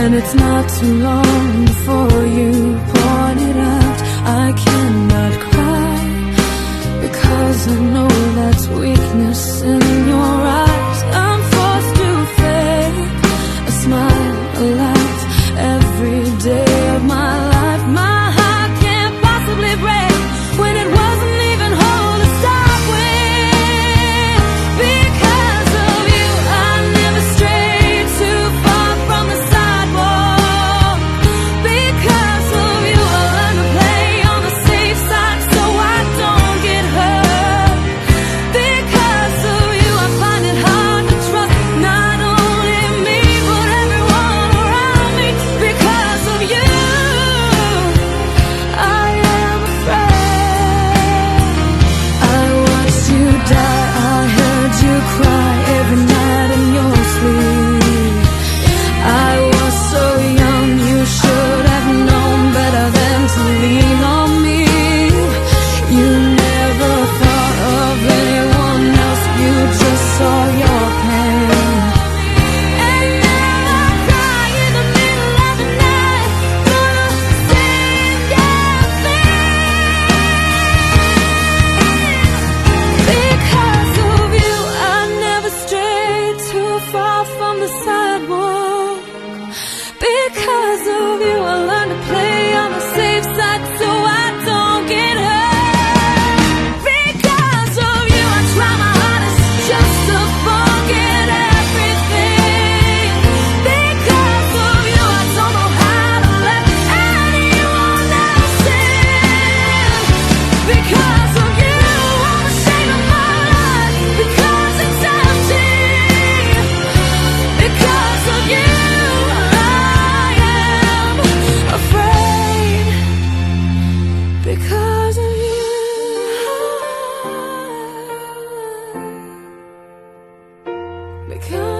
And it's not too long before you point it out. I cannot cry because I know that's weakness in your eyes. I'm forced to fake a smile, a laugh every day of my life. My heart can't possibly break when it wasn't even whole to start with. Because of you, I never strayed too far from the sidewalk. Because of you, I learned to play on the safe side so I don't get hurt. Because of you, I find it hard to trust not only me but everyone around me. Because of you, I am afraid. I watched you die, I heard you cry every night in your sleep. I was so young, you should have known better than to lean on me. You never thought of anyone else, you just saw your pain. And now I cry in the middle of the night for the same damn thing. Because of you, I never strayed too far from the sidewalk. Because of you, I learned to play on the safe side so I don't get hurt. Because of you, I try my hardest just to forget everything. Because of you, I don't know how to let anyone else in. Because of you, I'm ashamed of my life because it's empty. Because of you, I am afraid. Because of you, because